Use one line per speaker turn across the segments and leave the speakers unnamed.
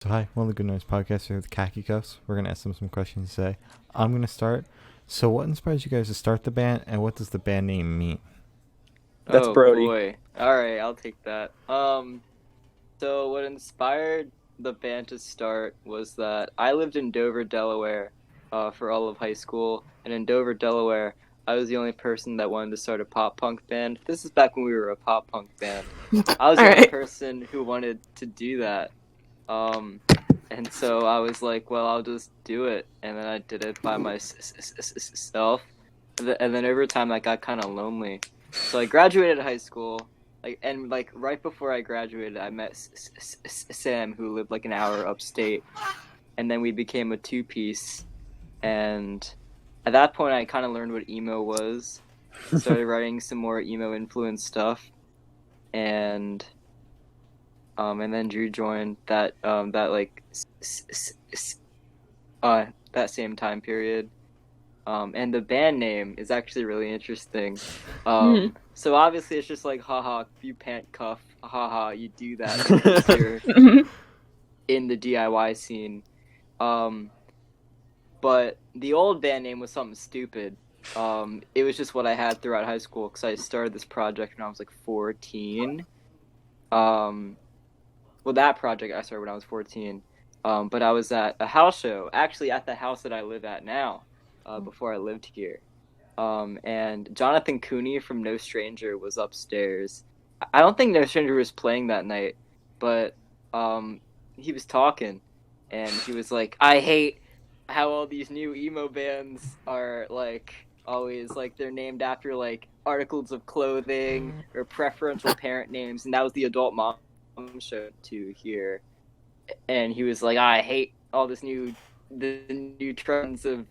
So hi, one of the Good Noise podcasts here with Khaki Cuffs. We're gonna ask them some questions today. I'm gonna start. So, what inspires you guys to start the band, and what does the band name mean?
That's
Oh
Brody.
boy. All right, I'll take that. So what inspired the band to start was that I lived in Dover, Delaware, for all of high school, and in Dover, Delaware, I was the only person that wanted to start a pop punk band. This is back when we were a pop punk band. I was
All
the only
right.
person who wanted to do that. Um, and so I was like, well, I'll just do it, and then I did it by myself. And then over time, I got kind of lonely. So I graduated high school, and right before I graduated, I met Sam, who lived like an hour upstate, and then we became a two-piece. And at that point, I kind of learned what emo was. Started writing some more emo influenced stuff, and and then Drew joined that same time period. And the band name is actually really interesting. So obviously it's just like, haha, you pant cuff, haha, you do that because you're in the DIY scene. Um, but the old band name was something stupid. It was just what I had throughout high school because I started this project when I was like 14. Um, well, that project I started when I was 14. But I was at a house show, actually at the house that I live at now, before I lived here. And Jonathan Cooney from No Stranger was upstairs. I don't think No Stranger was playing that night, but he was talking, and he was like, "I hate how all these new emo bands are like always like they're named after like articles of clothing or preferential parent names," and that was the Adult Mom show to hear. And he was like, "I hate all the new trends of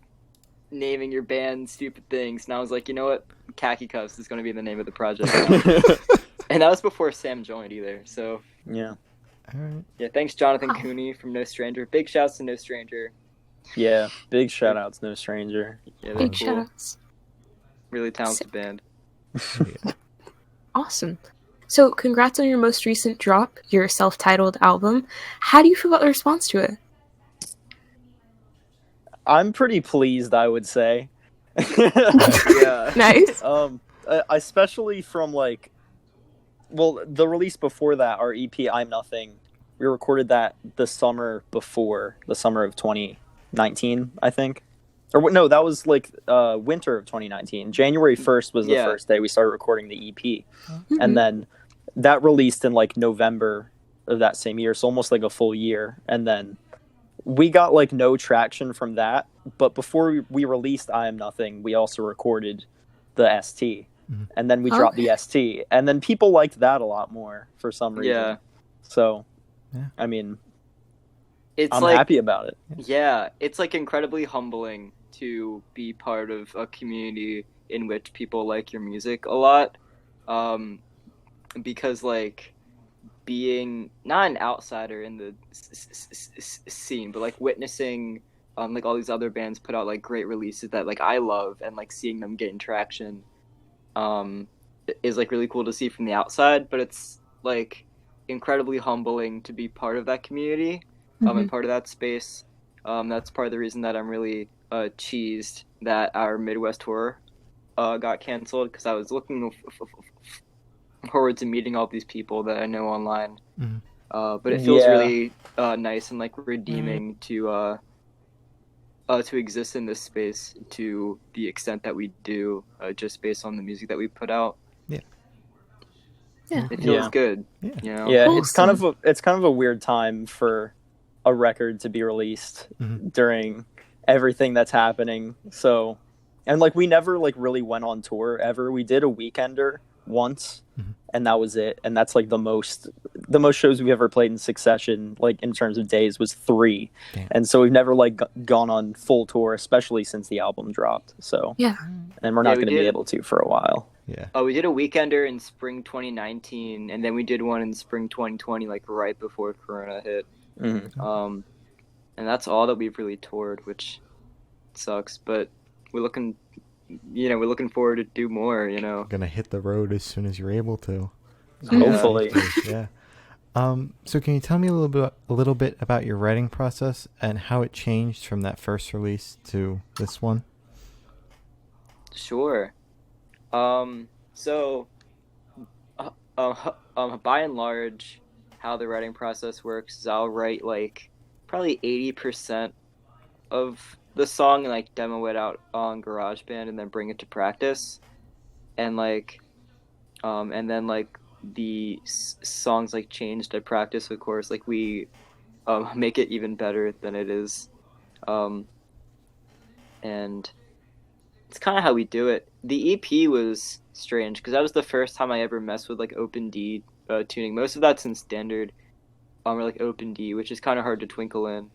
naming your band stupid things." And I was like, you know what? Khaki Cuffs is going to be the name of the project now. And that was before Sam joined either. So,
Yeah.
All right.
yeah, thanks, Jonathan Cooney from No Stranger. Big shouts to No Stranger.
Yeah. Big shout outs, No Stranger.
Yeah, they're
Big
cool.
shoutouts.
Really talented band.
Yeah.
Awesome. So, congrats on your most recent drop, your self-titled album. How do you feel about the response to it?
I'm pretty pleased, I would say.
Yeah.
Nice.
Especially from the release before that, our EP I'm Nothing. We recorded that the summer of 2019, I think. Or no, that was winter of 2019. January 1st was the
Yeah.
first day we started recording the EP. And then that released in November of that same year, so almost like a full year. And then we got no traction from that, but before we released I Am Nothing, we also recorded the ST. And then we dropped the ST, and then people liked that a lot more for some reason.
Yeah.
So,
Yeah.
I mean,
It's
I'm
like,
happy about it.
yeah, it's like incredibly humbling to be part of a community in which people like your music a lot. Because like being not an outsider in the scene, but like witnessing like all these other bands put out like great releases that like I love, and like seeing them gain traction is like really cool to see from the outside. But it's like incredibly humbling to be part of that community and part of that space. That's part of the reason that I'm really cheesed that our Midwest tour got canceled, because I was looking forward to meeting all these people that I know online. But it feels really nice and like redeeming to exist in this space to the extent that we do, just based on the music that we put out.
Yeah.
It feels good.
Yeah.
You know?
Yeah,
Wholesome.
it's kind of a weird time for a record to be released during everything that's happening. So, and we never really went on tour ever. We did a weekender once, and that was it. And that's the most shows we've ever played in succession, in terms of days, was 3.
Damn.
And so we've never gone on full tour, especially since the album dropped. So
Yeah.
and we're not
Yeah, we
going to be
did.
able to for a while.
Yeah.
We did a weekender in spring 2019, and then we did one in spring 2020, like right before Corona hit. And that's all that we've really toured, which sucks. But we're looking forward to do more.
Gonna hit the road as soon as you're able to.
Hopefully.
Yeah. So can you tell me a little bit about your writing process and how it changed from that first release to this one?
Sure. So, by and large, how the writing process works is I'll write like probably 80% of the song and like demo it out on GarageBand and then bring it to practice, and and then like the songs like changed at practice. Of course, like we make it even better than it is, and it's kind of how we do it. The EP was strange because that was the first time I ever messed with like open D tuning. Most of that's in standard, or like open D, which is kind of hard to twinkle in.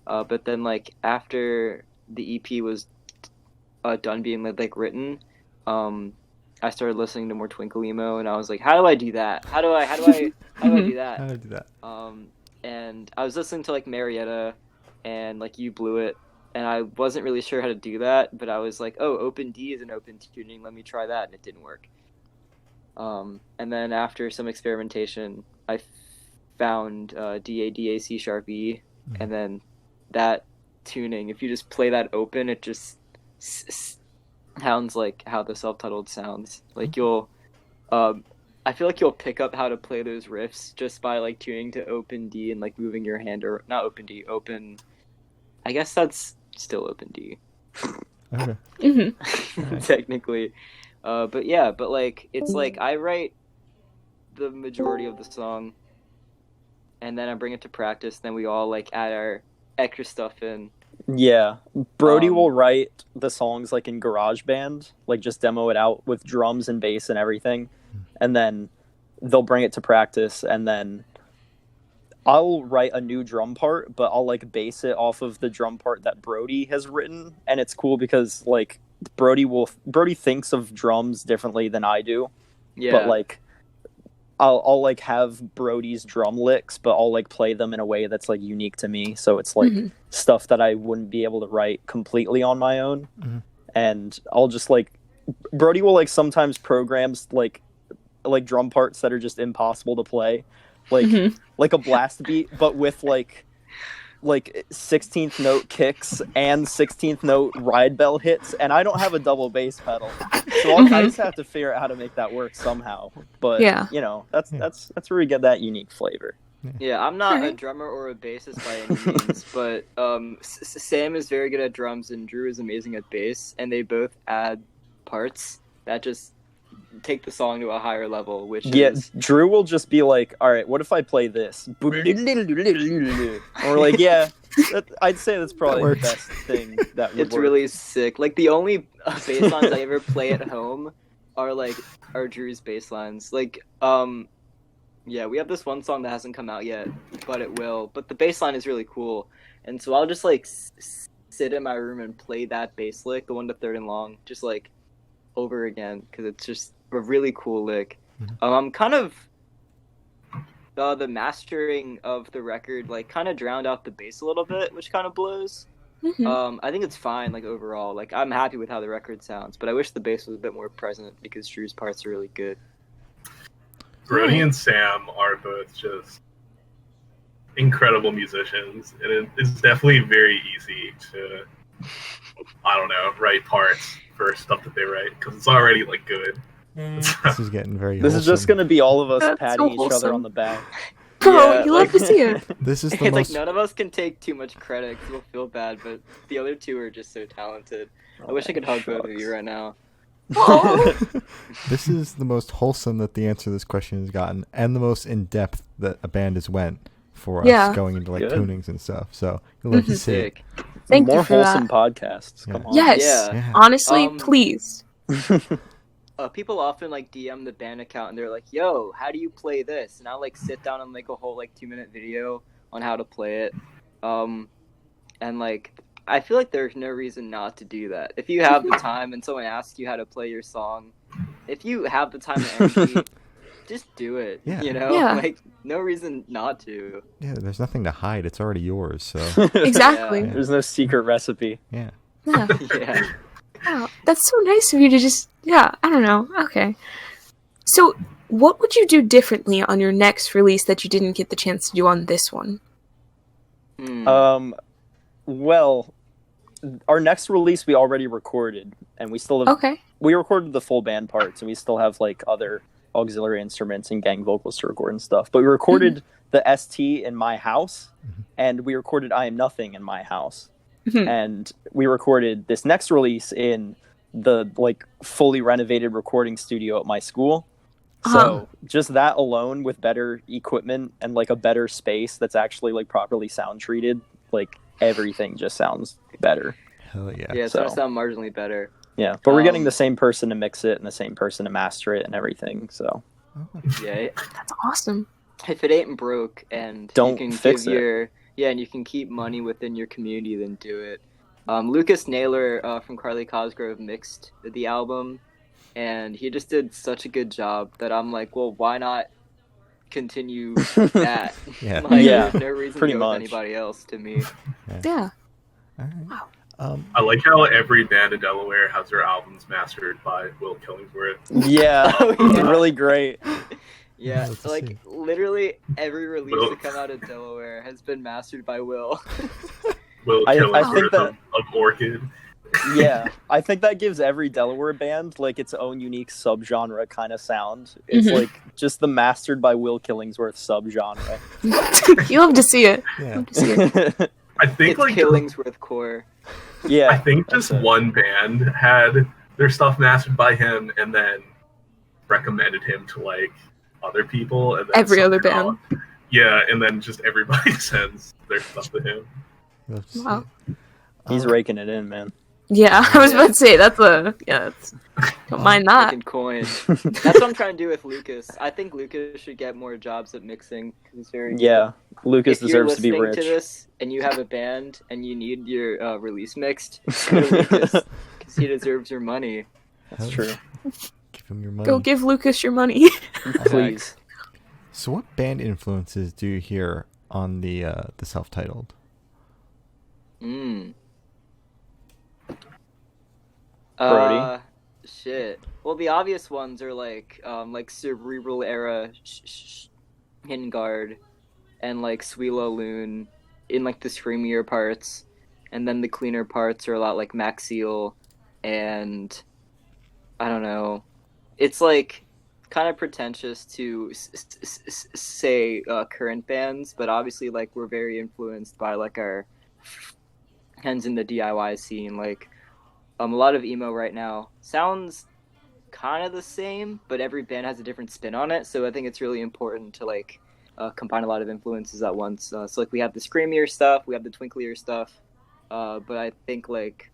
But then like after the EP was done being like written, I started listening to more Twinkle Emo, and I was like, how do I do that? How do I do that?
How do I do that?
And I was listening to like Marietta and like You Blew It, and I wasn't really sure how to do that, but I was like, oh, open D is an open tuning, let me try that, and it didn't work. And then after some experimentation, I found D-A-D-A C#E, and then that tuning, if you just play that open, it just sounds like how the self-titled sounds. Like you'll, I feel like you'll pick up how to play those riffs just by like tuning to open D and like moving your hand, or not open D, open. I guess that's still open D.
Okay.
Technically, but yeah, but like it's like I write the majority of the song, and then I bring it to practice. Then we all like add our extra stuff in.
Yeah, Brody will write the songs like in GarageBand, like just demo it out with drums and bass and everything, and then they'll bring it to practice, and then I'll write a new drum part, but I'll like base it off of the drum part that Brody has written, and it's cool because like Brody thinks of drums differently than I do.
Yeah.
But like I'll like have Brody's drum licks, but I'll like play them in a way that's like unique to me. So it's like stuff that I wouldn't be able to write completely on my own. And I'll just like Brody will like sometimes programs like drum parts that are just impossible to play. Like like a blast beat, but with like 16th note kicks and 16th note ride bell hits, and I don't have a double bass pedal, so I just have to figure out how to make that work somehow. But you know, that's where we get that unique flavor.
Yeah, I'm not a drummer or a bassist by any means, but Sam is very good at drums and Drew is amazing at bass, and they both add parts that just take the song to a higher level, which is...
Drew will just be like, all right, what if I play this? And we're like, yeah, I'd say that's probably the best thing that would
It's
work.
really sick. Like, the only bass lines I ever play at home are Drew's bass lines. Like, yeah, we have this one song that hasn't come out yet, but it will. But the bass line is really cool. And so I'll just, like, sit in my room and play that bass lick, the one to third and long, just, like, over again, because it's just a really cool lick. I'm kind of the mastering of the record like kind of drowned out the bass a little bit, which kind of blows. I think it's fine, like overall, like I'm happy with how the record sounds, but I wish the bass was a bit more present because Drew's parts are really good.
Brody and Sam are both just incredible musicians, and it is definitely very easy to, I don't know, write parts for stuff that they write because it's already like good.
This is getting very
This is just going to be all of us
That's
patting
so
each other
wholesome.
on the back.
Oh, you love to see it.
This is the
It's like
most
none of us can take too much credit because we'll feel bad, but the other two are just so talented. I wish I could hug both of you right now.
Oh.
this is the most wholesome that the answer to this question has gotten, and the most in depth that a band has went for us going into like
Good.
tunings and stuff. So you'll love to see it.
Sick.
Thank
More
you for
wholesome
that.
podcasts.
Yeah.
Come on.
Yes.
Yeah.
Honestly, please.
People often like DM the band account and they're like, "Yo, how do you play this?" And I'll like sit down and make a whole like 2-minute video on how to play it. And like I feel like there's no reason not to do that. If you have the time and someone asks you how to play your song, if you have the time and energy, just do it.
Yeah.
You know,
Yeah.
like no reason not to.
Yeah, there's nothing to hide. It's already yours. So
Exactly.
Yeah.
There's no secret recipe.
yeah.
Yeah.
Yeah.
Wow, that's so nice of you to just, I don't know. Okay. So, what would you do differently on your next release that you didn't get the chance to do on this one?
Well, our next release we already recorded, and we still have
Okay.
we recorded the full band parts, and we still have like other auxiliary instruments and gang vocals to record and stuff. But we recorded the ST in my house, and we recorded I Am Nothing in my house, and we recorded this next release in the like fully renovated recording studio at my school. So just that alone, with better equipment and like a better space that's actually like properly sound treated, like everything just sounds better.
Hell yeah.
Yeah, it's gonna sound marginally better.
Yeah, but we're getting the same person to mix it and the same person to master it and everything. So
Yeah,
That's awesome.
if it ain't broke and
Don't
you can
fix
give
it.
and you can keep money within your community, then do it. Lucas Naylor from Carly Cosgrove mixed the album, and he just did such a good job that I'm like, well, why not continue that?
Yeah.
Like,
Yeah,
there's no reason
pretty
to go with
much.
anybody else to me.
Yeah.
All right.
Wow.
I like how every band in Delaware has their albums mastered by Will Killingsworth.
yeah,
Oh,
it's
yeah.
really great.
Yeah,
Let's
like
see.
literally every release
Will.
to come out of Delaware has been mastered by Will.
Will
I think
Killingsworth
that-
of Orchid.
Yeah, I think that gives every Delaware band like its own unique subgenre kind of sound. It's
Mhm.
like just the mastered by Will Killingsworth subgenre.
You love to see it.
Yeah.
Love to see it.
I think
It's
like
Killingsworth core.
I
yeah,
think just
that's it.
one band had their stuff mastered by him and then recommended him to like other people and then
Every other
somehow-
band.
Yeah, and then just everybody sends their stuff to him.
Love to see
Wow.
it.
He's raking it in, man.
Yeah, I was about to say that's don't mind that.
Making coin. That's what I'm trying to do with Lucas. I think Lucas should get more jobs at mixing. 'Cause he's very good.
Yeah, Lucas
If you're
deserves to be
listening
rich.
to this and you have a band and you need your release mixed, go to Lucas because he deserves your money.
That's
Hell
true.
yeah. Give him your money.
Go give Lucas your money.
Please.
So, what band influences do you hear on the self-titled?
Brody?
Shit. Well, the obvious ones are like Cerebral Era, Hingard, and like Suila Loon in like the screamier parts, and then the cleaner parts are a lot like Maxiel, and I don't know. It's like kind of pretentious to say current bands, but obviously like we're very influenced by like our friends in the DIY scene. Like a lot of emo right now sounds kind of the same, but every band has a different spin on it. So I think it's really important to like combine a lot of influences at once. So like we have the screamier stuff, we have the twinklier stuff, but I think like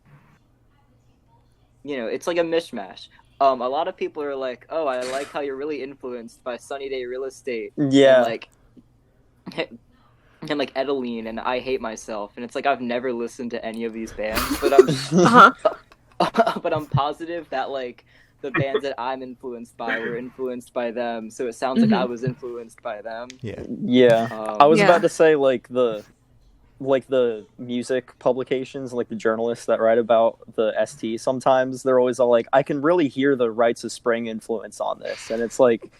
it's like a mishmash. A lot of people are like, "Oh, I like how you're really influenced by Sunny Day Real Estate."
Yeah.
And like Edeline and I Hate Myself, and it's like I've never listened to any of these bands, but I'm but I'm positive that like the bands that I'm influenced by were influenced by them, so it sounds like I was influenced by them.
Yeah.
Yeah. I was
Yeah.
about to say like the music publications, like the journalists that write about the ST, sometimes they're always all like, I can really hear the Rites of Spring influence on this, and it's like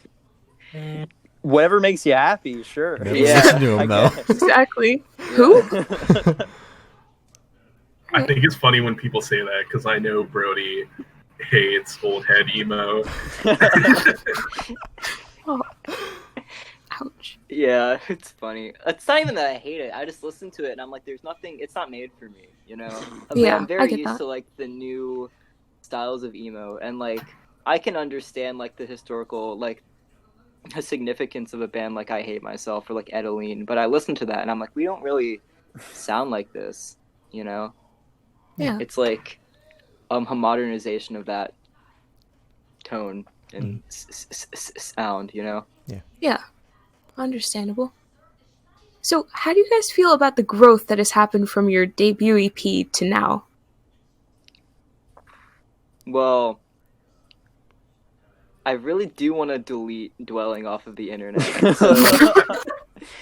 whatever makes you happy, sure.
Never
Yeah,
listen to
I
him, though.
guess.
Exactly. Who?
I think it's funny when people say that because I know Brody hates old head emo.
Ouch.
Yeah, it's funny. It's not even that I hate it. I just listen to it and I'm like, there's nothing. It's not made for me, you know.
Yeah,
I'm
I
very
get
used
that.
to like the new styles of emo, and like I can understand like the historical like significance of a band like I Hate Myself or like Edeline, but I listen to that and I'm like, we don't really sound like this, you know.
Yeah.
It's like a modernization of that tone and sound, you know.
Yeah. Understandable. So, how do you guys feel about the growth that has happened from your debut EP to now?
Well, I really do want to delete Dwelling off of the internet.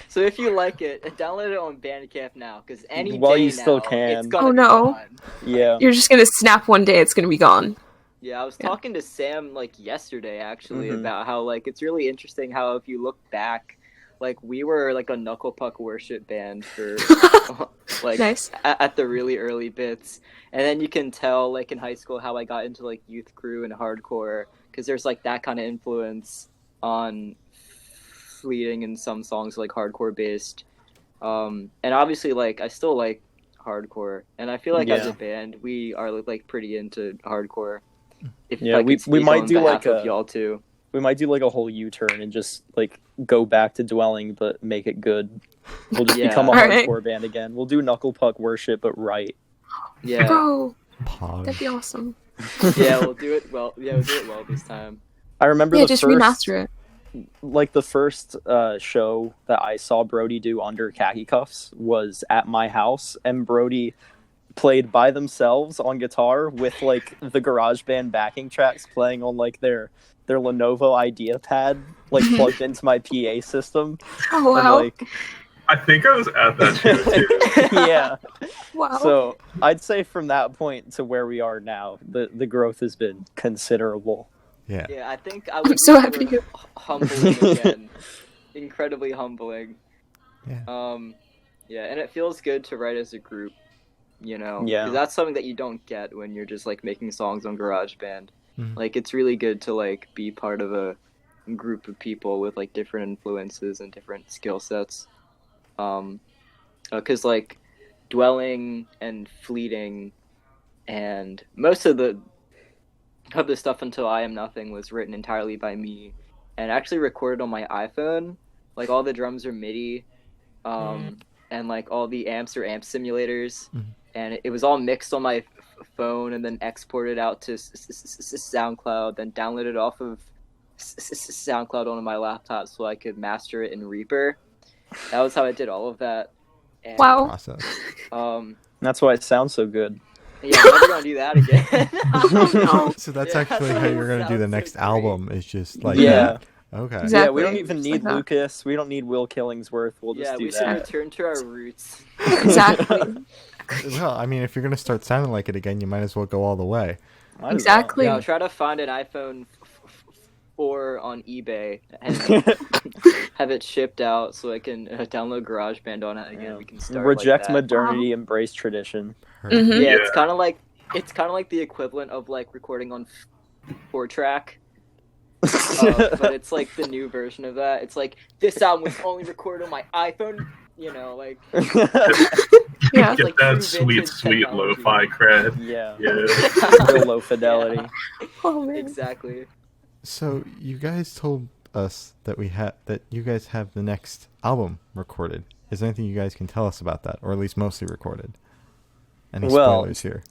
So if you like it, download it on Bandcamp now, because any
While
day
you still
now,
can.
it's gonna
Oh,
be
no.
gone.
Yeah.
You're just gonna snap one day, it's gonna be gone.
Yeah, I was
Yeah.
talking to Sam like yesterday actually
Mhm.
about how like it's really interesting how if you look back, like we were like a knuckle puck worship band for like
Nice.
at the really early bits, and then you can tell like in high school how I got into like youth crew and hardcore because there's like that kind of influence on fleeting in some songs like hardcore based, and obviously like I still like hardcore, and I feel like as
Yeah.
a band we are like pretty into hardcore. If
Yeah,
I
we
could speak
might
on
do
behalf
like
of y'all too.
we might do like a whole U-turn and just like go back to dwelling, but make it good. We'll just
Yeah.
become a
Alright.
hardcore band again. We'll do knuckle puck worship, but right.
Yeah,
Bro,
Pog.
that'd be awesome.
yeah, we'll do it well. Yeah, we'll do it well this time.
I remember
Yeah,
the
just
first,
remaster it.
like the first show that I saw Brody do under Khaki Cuffs was at my house, and Brody played by themselves on guitar with like the GarageBand backing tracks playing on like their Lenovo Idea pad, like plugged into my PA system.
Oh
And
wow.
like,
I think I was at that show too.
yeah.
Wow.
So I'd say from that point to where we are now, the growth has been considerable.
Yeah.
Yeah, I think I would
so happy
consider
to hear.
humbling again. Incredibly humbling.
Yeah.
Yeah, and it feels good to write as a group, you know?
Yeah.
'Cause that's something that you don't get when you're just like making songs on GarageBand.
Mhm.
Like it's really good to like be part of a group of people with like different influences and different skill sets. Because like dwelling and fleeting and most of the stuff until I Am Nothing was written entirely by me and actually recorded on my iPhone. Like all the drums are MIDI, and like all the amps are amp simulators,
Mhm.
and it was all mixed on my phone and then exported out to SoundCloud, then downloaded off of SoundCloud onto my laptop so I could master it in Reaper. That was how I did all of that. And,
Wow.
Process.
That's why it sounds so good.
Yeah, I'm never gonna do that again.
Oh no.
So that's
Yeah,
actually
that
how you're gonna do the
sounds so
next
great.
album. Is just like
Yeah.
that. Okay.
Exactly.
Yeah, we don't even
Just
need
like that.
Lucas. We don't need Will Killingsworth. We'll just
Yeah,
do
we should
that.
return to our roots.
Exactly.
Well, I mean, if you're gonna start sounding like it again, you might as well go all the way.
Might as well.
Exactly.
Yeah, I'll try to find an iPhone 4 on eBay and have it shipped out so I can download GarageBand on it again.
Yeah.
We can start
Reject
like that.
modernity, embrace tradition.
Perfect.
Mhm.
Yeah,
Yeah.
it's kind of like the equivalent of like recording on 4-track, but it's like the new version of that. It's like this album was only recorded on my iPhone. You know, like
Yeah.
Get
like
that
true
sweet,
vintage
sweet
technology.
lo-fi cred.
yeah.
Yeah.
Real low fidelity.
Oh man.
Exactly.
So you guys told us that that you guys have the next album recorded. Is there anything you guys can tell us about that, or at least mostly recorded? Any
Well,
spoilers here?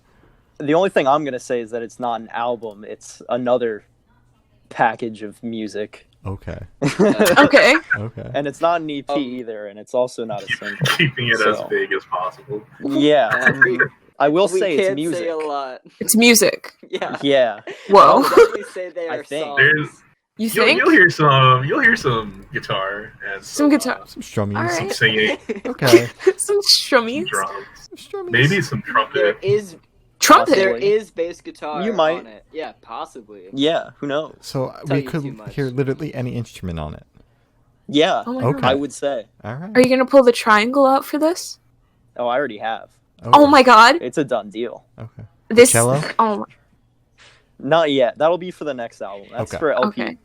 The only thing I'm gonna say is that it's not an album. It's another package of music.
Okay.
Okay.
Okay.
And it's not an EP either, and it's also not a single.
Keeping it
So-
as big as possible.
Yeah. I will
We
say
can't
it's music.
say a lot.
It's music.
Yeah.
Yeah.
Whoa.
I'll definitely say they
I
are
think.
songs.
There's-
You
You'll,
think?
you'll hear some guitar and
Some guitar.
Some strummies.
All
some
right.
singing,
Okay.
Some strummies.
drums,
Some strummies.
maybe some
There
trumpet.
is
Trumpet.
there is bass guitar
You might.
on it. Yeah, possibly.
Yeah. Who knows?
So
Tell
we
you
could
too much.
hear literally any instrument on it.
Yeah.
Oh my
Okay.
god.
I would say.
All right.
Are you gonna pull the triangle out for this?
Oh, I already have.
Oh my god.
It's a done deal.
Okay.
This.
Cello?
Oh my.
Not yet. That'll be for the next album. That's
Okay.
for LP
Okay.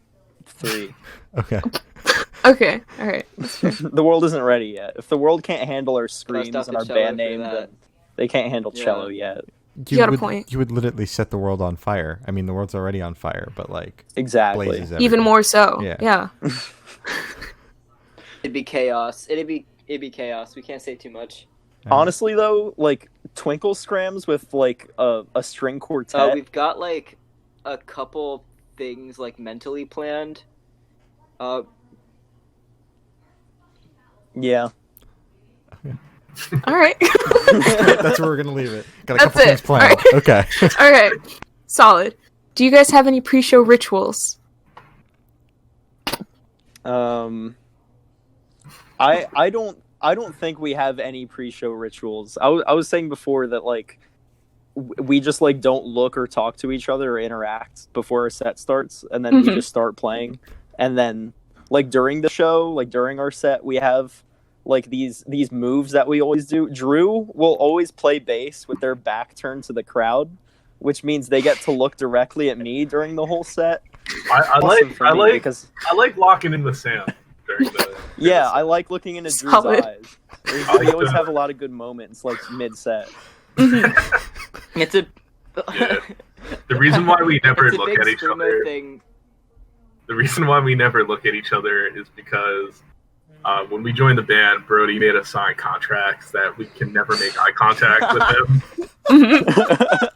3.
Okay.
Okay. All right. That's fair.
The world isn't ready yet. If the world can't handle our
Bust
screams
out
and
the
our
cello
band
for
name,
that.
then they can't handle
Yeah.
cello yet.
You
got a
would,
point.
You would literally set the world on fire. I mean, the world's already on fire, but like
Exactly.
blazes
Even
everywhere.
more so.
Yeah.
Yeah.
It'd be chaos. It'd be chaos. We can't say too much.
Honestly, though, like Twinkle Scrams with like a string quartet.
We've got like a couple things like mentally planned.
Yeah.
All right.
That's where we're gonna leave it. Got a
That's
couple
it.
things planned.
Alright.
Okay.
All right. Solid. Do you guys have any pre-show rituals?
I don't think we have any pre-show rituals. I was saying before that like we just like don't look or talk to each other or interact before a set starts, and then we just start playing. And then like during the show, like during our set, we have like these moves that we always do. Drew will always play bass with their back turned to the crowd, which means they get to look directly at me during the whole set.
I like locking in with Sam during the.
Yeah, I like looking into Drew's
Solid.
eyes. We always have a lot of good moments, like mid-set.
It's a
Yeah. The reason why we never
it's a
look
big
at each
screamo
other.
thing.
The reason why we never look at each other is because when we joined the band, Brody made us sign contracts that we can never make eye contact with him.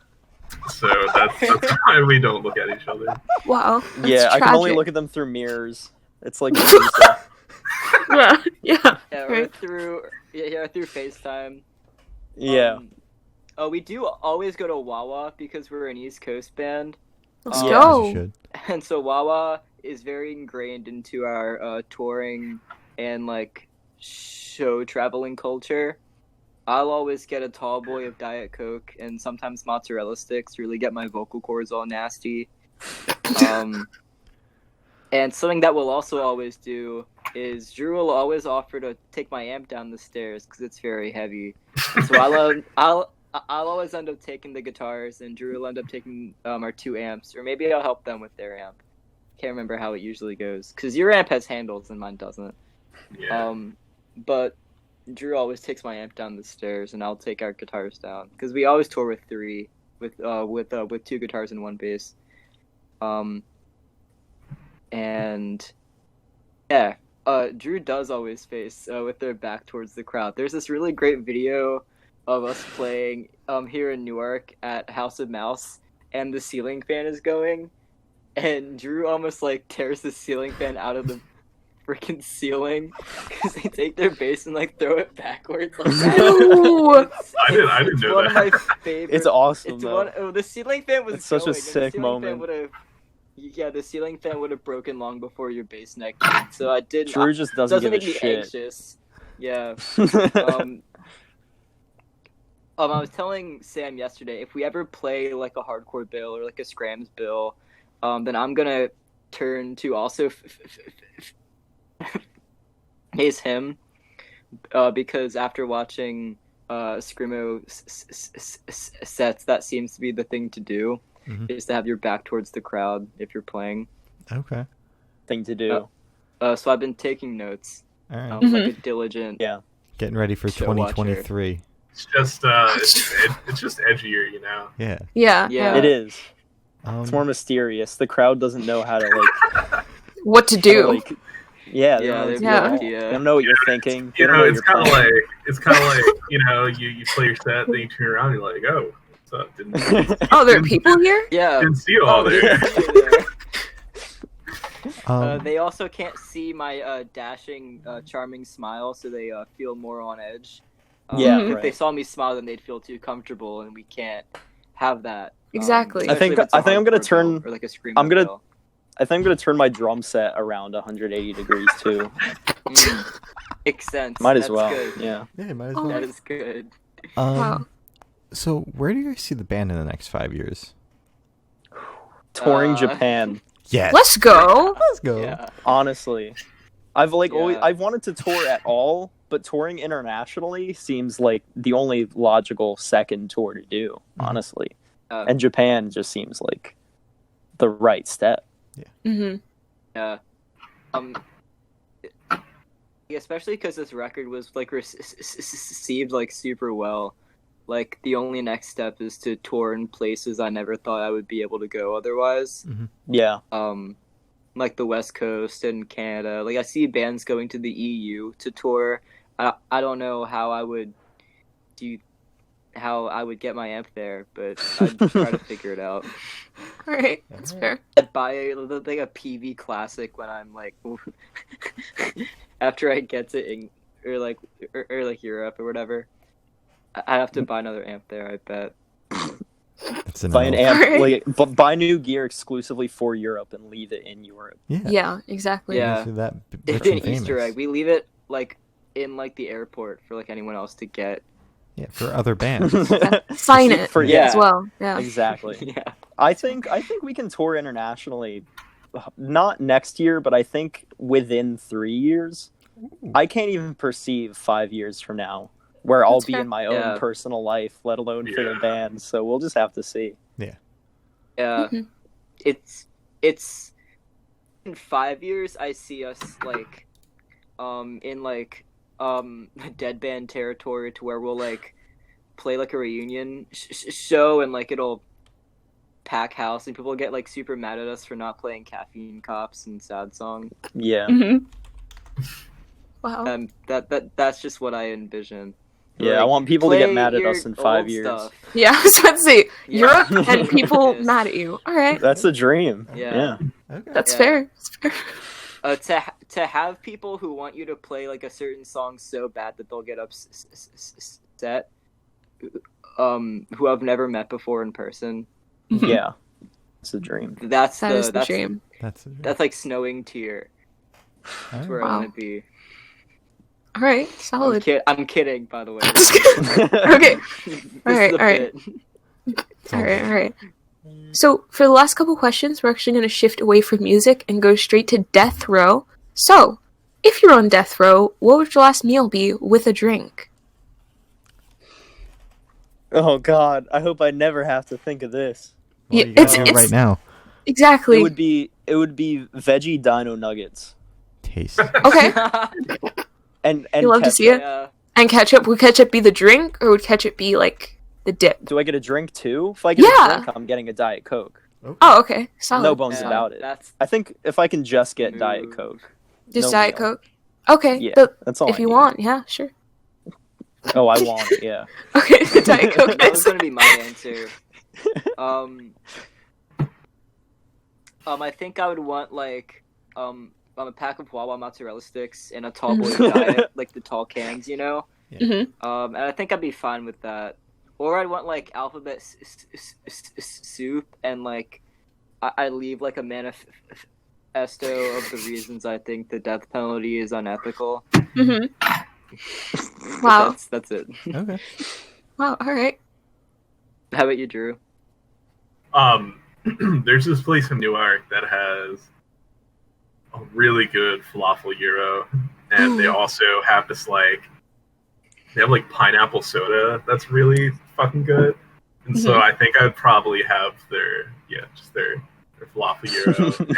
So that's why we don't look at each other.
Wow. That's
Yeah, I can only
tragic.
look at them through mirrors. It's like Medusa.
Yeah.
Yeah, or
Right.
through FaceTime.
Yeah.
We do always go to Wawa because we're an East Coast band,
Let's
Yeah.
As you
go.
should.
and so Wawa is very ingrained into our touring and like show traveling culture. I'll always get a tall boy of Diet Coke and sometimes mozzarella sticks to really get my vocal cords all nasty. And something that we'll also always do is Drew will always offer to take my amp down the stairs because it's very heavy. So I'll always end up taking the guitars, and Drew will end up taking our 2 amps, or maybe I'll help them with their amp. Can't remember how it usually goes because your amp has handles and mine doesn't.
Yeah.
But Drew always takes my amp down the stairs, and I'll take our guitars down because we always tour with 3, with 2 guitars and 1 bass. And yeah, Drew does always face with their back towards the crowd. There's this really great video of us playing here in Newark at House of Mouse, and the ceiling fan is going, and Drew almost like tears the ceiling fan out of the freaking ceiling because they take their bass and like throw it backwards. Like that.
Ooh.
I didn't know
one of my
that.
favorite.
It's awesome,
It's
though.
the ceiling fan was
It's such a
going, and
sick
the ceiling
moment.
Fan would've, yeah, the ceiling fan would have broken long before your bass neck did. So I didn't.
Drew just doesn't give a
make me
shit.
anxious. Yeah. I was telling Sam yesterday, if we ever play like a hardcore bill or like a Scrams bill, then I'm gonna turn to also face him, because after watching screamo sets, that seems to be the thing to do, is to have your back towards the crowd if you're playing.
Okay.
Thing to do.
So I've been taking notes,
All right.
like a diligent.
Yeah.
Getting ready for
Show watcher.
2023.
It's just it's just edgier, you know.
Yeah.
Yeah.
Yeah.
It is.
Um,
It's more mysterious. The crowd doesn't know how to like.
What to do?
Like, yeah, they
Yeah,
don't
they have
know
no
what to do.
idea.
They don't know what you're thinking. They
You
don't
know,
what
it's
you're
kind of
playing.
like you know, you play your set, then you turn around, and you're like, oh, what's up? Didn't
Oh, there are people here?
Yeah.
didn't see you all there.
They also can't see my dashing, charming smile, so they feel more on edge.
Yeah,
If
right.
they saw me smile, then they'd feel too comfortable, and we can't have that.
Exactly.
I think-
especially if it's a
I think I'm gonna
hardcore
turn-
bill or like a screamo
I'm gonna-
bill.
I think I'm gonna turn my drum set around 180 degrees too.
Makes sense.
Might as
That's
well.
Good.
Yeah.
yeah, might as
Oh.
well.
That is good.
Wow.
So where do you guys see the band in the next 5 years?
Touring
Uh,
Japan.
Yes.
Let's go.
Let's go.
Yeah.
Honestly, I've like always
Yeah.
I've wanted to tour at all, but touring internationally seems like the only logical second tour to do. Honestly, and Japan just seems like the right step.
Mm-hmm.
Yeah. Especially because this record was like received like super well. Like the only next step is to tour in places I never thought I would be able to go otherwise.
Yeah.
Like the West Coast and Canada. Like I see bands going to the EU to tour. I don't know how I would get my amp there, but I'd try to figure it out.
All right. That's fair.
I'd buy like a PV Classic when I'm like after I get to or like Europe or whatever. I have to buy another amp there, I bet.
That's
Buy an
enough.
amp, like buy new gear exclusively for Europe and leave it in Europe.
Yeah.
Yeah, exactly.
Yeah.
So that
It's
rich
an
and
Easter
famous.
egg. We leave it like in like the airport for like anyone else to get.
Yeah, for other bands.
Sign it
For
as well. Yeah.
exactly.
Yeah.
I think we can tour internationally, not next year, but I think within 3 years. I can't even perceive 5 years from now where I'll
That's
be
fair.
in my own
Yeah.
personal life, let alone for the
Yeah.
band. So we'll just have to see.
Yeah.
Mhm.
It's in 5 years I see us like in like dead band territory to where we'll like play like a reunion show and like it'll pack house and people get like super mad at us for not playing Caffeine Cops and Sad Song.
Yeah.
Mhm. Wow.
That's just what I envision.
Yeah, I
Like,
want people to get
play
mad at
your
us in 5
old
years.
stuff.
Yeah, I was about to say
Yeah.
Europe and people
Yes.
mad at you. All right,
That's a dream.
Yeah.
Okay.
that's
Yeah.
fair. That's fair.
To have people who want you to play like a certain song so bad that they'll get upset, who I've never met before in person.
Yeah. It's a dream.
That's
That is the
that's
dream.
that's like snowing tier. That's where I
Wow.
want to be.
All right, solid.
I'm kidding, by the way.
Okay.
This
Alright,
is a
alright.
bit.
All right. So for the last couple questions, we're actually going to shift away from music and go straight to death row. So, if you're on death row, what would your last meal be with a drink?
Oh God, I hope I never have to think of this.
Well,
Yeah,
you gotta
it's-
do it right now.
Exactly.
It would be veggie dino nuggets
Taste.
Okay.
and
You love to see it?
Yeah.
And ketchup, would ketchup be the drink, or would ketchup be like the dip?
Do I get a drink too? If I get
Yeah.
a drink, I'm getting a Diet Coke.
Oh, okay. Solid.
No bones
Yeah,
about it.
That's
I think if I can just get
Move.
Diet Coke.
Just
no
Diet
meal.
Coke. Okay.
Yeah,
but
that's all.
if
I
you
need.
want, yeah, sure.
Oh, I want it. Yeah.
Okay, Diet Coke.
that was gonna be my answer. I think I would want like a pack of Wawa mozzarella sticks and a tall boy diet, like the tall cans, you know.
Mhm.
And I think I'd be fine with that. Or I'd want like alphabet soup and like I leave like a manifesto of the reasons I think the death penalty is unethical.
Mhm.
But
Wow.
that's it.
Okay.
Wow. All right.
How about you, Drew?
There's this place in Newark that has a really good falafel gyro, and they also have this they have like pineapple soda that's really fucking good. And so I think I'd probably have their falafel gyro and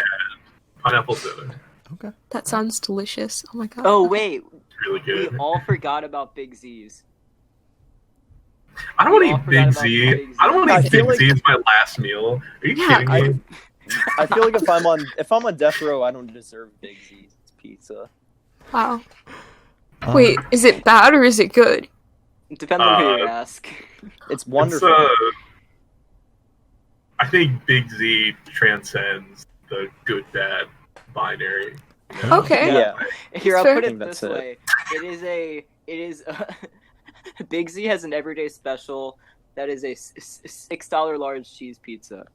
pineapple soda.
Okay.
That sounds delicious. Oh my god.
Oh wait,
It's really
we
good.
all forgot about Big Z's.
I don't want
we
to
all
eat
forgot
Big
about
Z.
Big Z.
I don't want to
I
eat
feel
Big
like-
Z as my last meal. Are you
Yeah,
kidding me?
I feel like if I'm on death row, I don't deserve Big Z's pizza.
Wow. Wait, is it bad or is it good?
Depends on who you ask.
It's wonderful.
I think Big Z transcends the good bad binary. you know?
Okay.
Yeah.
Here, I'll
Fair.
put
I
it
think
this
that's
way: it is Big Z has an everyday special that is a $6 large cheese pizza.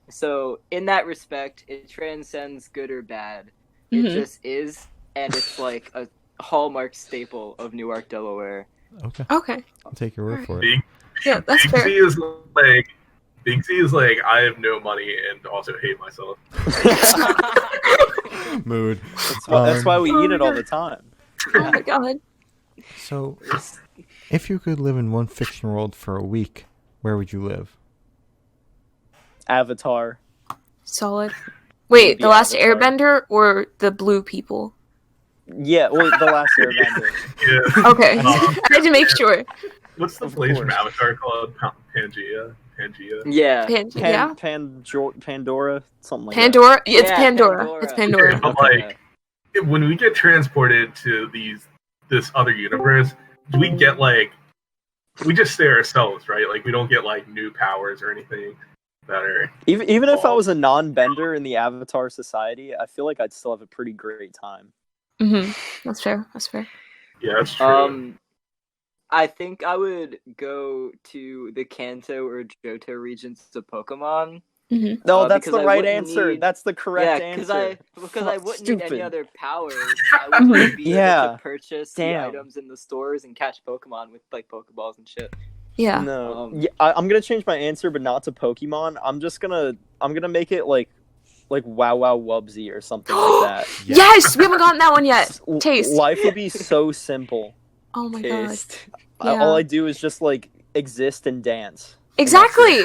So in that respect, it transcends good or bad. It
Mhm.
just is, and it's like a hallmark staple of Newark, Delaware.
Okay.
Okay.
I'll take your word for it.
Big,
Yeah, that's
Big
fair.
Z is like Big Z is like I have no money and also hate myself.
Mood.
That's why we
Oh
eat
my
it all
God.
the time.
Oh my god.
So, if you could live in one fiction world for a week, where would you live?
Avatar.
Solid. Wait,
Maybe
the last
Avatar.
Airbender or the blue people?
Yeah, well, the last Airbender.
Yeah.
Okay. I had to make sure.
What's the
Of
place from
course.
Avatar called? Pangea. Pangea.
Yeah.
Yeah.
Pandora, something like
Pandora? It's
Yeah,
Pandora. It's Pandora.
Yeah, but like when we get transported to this other universe, do we get we just stay ourselves, right? Like we don't get like new powers or anything that are
that. Even if I was a non-bender in the Avatar society, I feel like I'd still have a pretty great time.
Mm-hmm. That's fair. That's fair.
yeah, that's true.
I think I would go to the Kanto or Johto regions of Pokemon
Mm-hmm.
No, that's
because
the
I
right
wouldn't
answer.
need-
That's the correct
Yeah,
answer.
because I wouldn't need any
Stupid.
other powers. I would just be able
Yeah.
to purchase
Damn.
the items in the stores and catch Pokemon with like Pokeballs and shit.
Yeah.
No, I'm gonna change my answer, but not to Pokemon. I'm gonna make it like Wow Wow Wubsy or something like that.
Yes, we haven't gotten that one yet. Taste.
Life would be so simple.
Oh my
Taste.
god. Yeah.
All I do is just like exist and dance.
Exactly.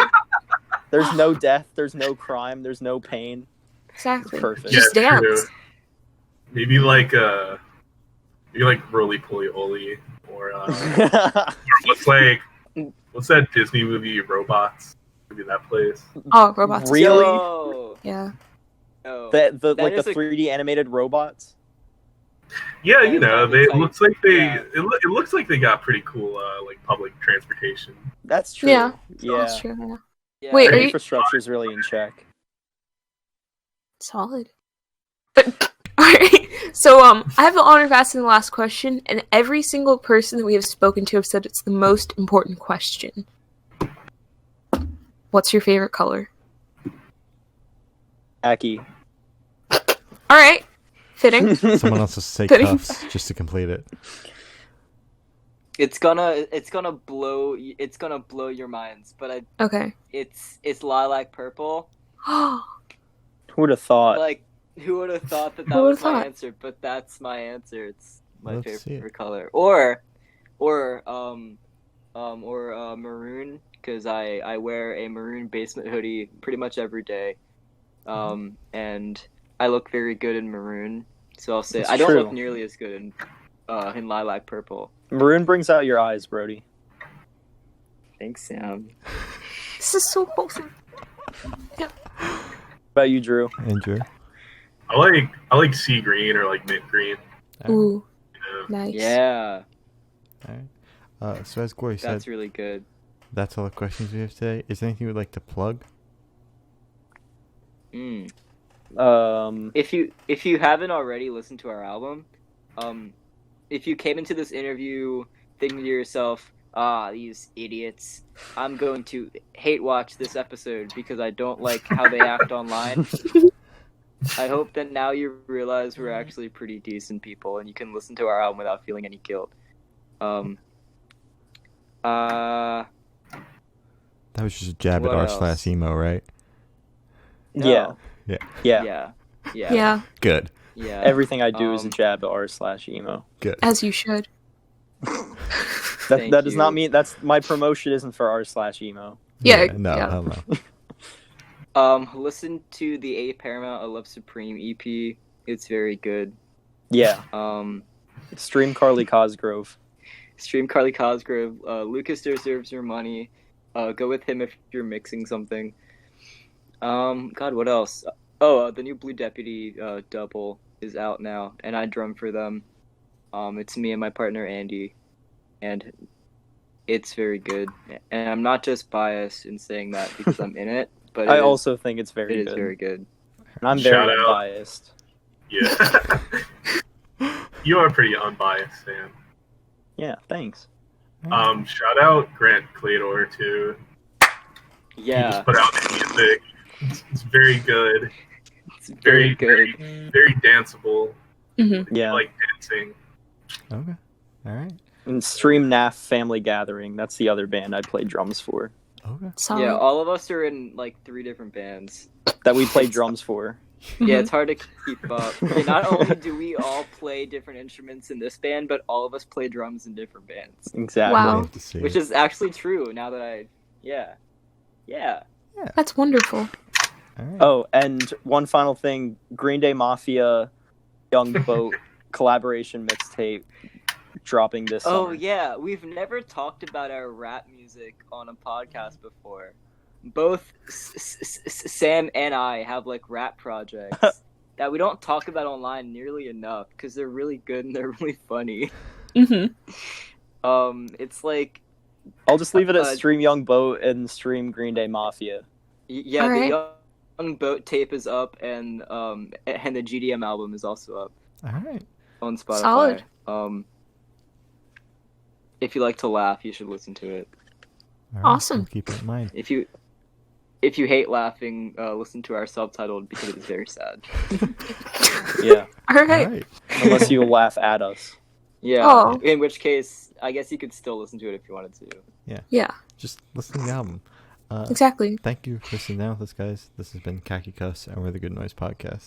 There's no death. There's no crime. There's no pain.
Exactly.
Perfect.
Just
Yeah,
dance.
true. Maybe like Roly Poly Oly or what's that Disney movie Robots? Maybe that place.
Oh, robots.
Really?
Yo.
Yeah.
Oh.
the
That
like the
is a-
3D animated robots.
Yeah,
Yeah,
you know,
that'd be tight.
looks like they
Yeah.
it looks like they got pretty cool like public transportation.
That's true.
Yeah.
Yeah.
That's true. Yeah.
Yeah.
Wait,
Their
are you
infrastructure is really in check.
solid? But alright. So I have the honor of asking the last question, and every single person that we have spoken to have said it's the most important question. What's your favorite color?
Aki.
Alright. Fitting.
Someone else has to say
Fitting.
cuffs just to complete it.
It's gonna blow your minds, but
Okay.
it's lilac purple.
Who would have thought?
Like, who would have thought that
Who would've
was my
thought?
answer? But that's my answer. It's my
Let's see
favorite
it.
color. Or maroon, because I wear a maroon basement hoodie pretty much every day, and I look very good in maroon. So I'll say
That's
I don't
true.
look nearly as good in lilac purple.
Maroon brings out your eyes, Brody.
Thanks, Sam.
This is so wholesome.
What about you, Drew?
Andrew.
I like sea green or like mint green.
Ooh,
You know?
nice.
Yeah,
Alright. So as Glory said,
that's really good.
that's all the questions we have today. Is there anything you would like to plug?
Mm.
Um,
If you haven't already listened to our album, if you came into this interview thinking to yourself, these idiots, I'm going to hate watch this episode because I don't like how they act online. I hope that now you realize we're actually pretty decent people and you can listen to our album without feeling any guilt.
That was just a jab at
What
r
else?
slash emo, right?
No.
Yeah.
Yeah.
Yeah,
Good.
Yeah.
Everything I do is a
Um,
jab at r/emo.
Good.
as you should.
Thank
That does
you.
not mean that's my promotion isn't for r/emo.
Yeah,
No,
yeah.
hell no.
Listen to the A Paramount I Love Supreme EP. It's very good.
Yeah.
Um,
Stream Carly Cosgrove.
stream Carly Cosgrove. Lucas deserves your money. Go with him if you're mixing something. God, what else? Oh, the new Blue Deputy double is out now, and I drum for them. It's me and my partner Andy, and it's very good. And I'm not just biased in saying that because I'm in it, but
I also think it's
it
very
is
good.
very good.
And I'm very
Shout out.
unbiased.
Yeah. You are pretty unbiased, Sam.
Yeah, thanks.
Shout out Grant Claytor too. He
Yeah,
just put out new music. It's very good.
it's very good.
Very danceable.
Mm-hmm.
Yeah.
I like dancing.
Okay. All right.
And Stream NAF Family Gathering. That's the other band I play drums for.
Okay.
Solid.
Yeah, all of us are in like 3 different bands.
That we play drums for.
Yeah, it's hard to keep up. Okay, not only do we all play different instruments in this band, but all of us play drums in different bands.
Exactly.
Wow.
Love to see
Which
it.
is actually true now that I... Yeah.
That's wonderful.
All right.
Oh, and one final thing. Green Day Mafia Young Boat collaboration mixtape dropping this
Oh,
summer.
yeah. We've never talked about our rap music on a podcast before. Both Sam and I have like rap projects that we don't talk about online nearly enough because they're really good and they're really funny.
Mm-hmm.
It's like
I'll just leave it at
Uh,
Stream Young Boat and Stream Green Day Mafia.
yeah,
All right.
the Young Boat tape is up and the GDM album is also up
All right.
on Spotify.
Solid.
If you like to laugh, you should listen to it.
All right.
Awesome.
I'll keep it in mind.
If you if you hate laughing, listen to our subtitled because it is very sad.
Yeah.
All right.
All right.
Unless you laugh at us.
Yeah.
Oh.
In which case, I guess you could still listen to it if you wanted to.
Yeah,
Just listen to the album.
exactly.
Thank you for sitting down with us, guys. This has been Khaki Cuffs, and we're the Good Noise Podcast.